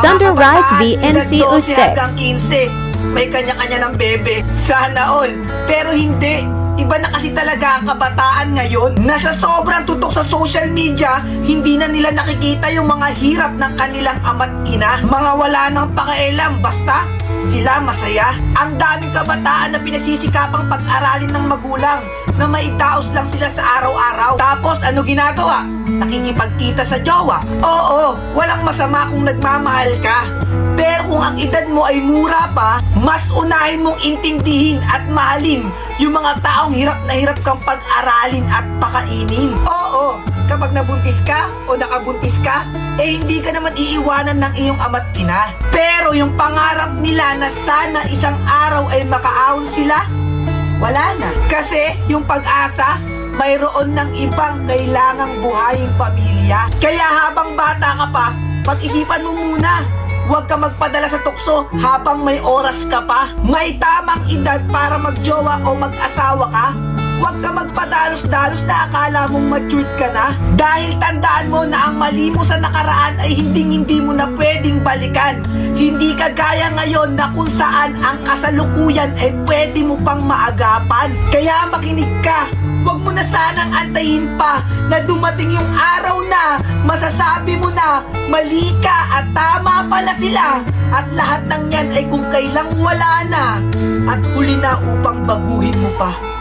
Thunder Rides edad VNC 12 06. hanggang 15, may kanya-kanya ng bebe. Sana all. Pero hindi. Iba na kasi talaga ang kabataan ngayon na sa sobrang tutok sa social media, hindi na nila nakikita yung mga hirap ng kanilang ama't ina. Mga wala nang pakialam, basta sila masaya. Ang daming kabataan na pinagsisikapang pag-aralin ng magulang na maidaos lang sila sa araw-araw. Tapos ano ginagawa? Nakikipagkita sa jowa. Oo, walang masama kung nagmamahal ka. Pero kung ang edad mo ay mura pa, mas unahin mong intindihin at mahalin yung mga taong hirap na hirap kang pag-aralin at pakainin. Oo, kapag nabuntis ka o nakabuntis ka, eh hindi ka naman iiwanan ng iyong ama't ina. Pero yung pangarap nila na sana isang araw ay makaahon sila, wala na. Kasi yung pag-asa, mayroon ng ibang kailangang buhaying pamilya. Kaya habang bata ka pa, pag-isipan mo muna. Huwag ka magpadala sa tukso habang may oras ka pa. May tamang edad para magjowa o mag-asawa ka. Huwag ka magpadalos-dalos na akala mong matured ka na. Dahil tandaan mo na ang mali mo sa nakaraan ay hindi mo na pwedeng balikan. Hindi ka gaya ngayon na kung saan ang kasalukuyan ay pwede mo pang maagapan. Kaya makinig ka. Huwag mo na sanang antayin pa na dumating yung araw na masasabi mo na mali ka at tama pala sila. At lahat ng yan ay kung kailang wala na at huli na upang baguhin mo pa.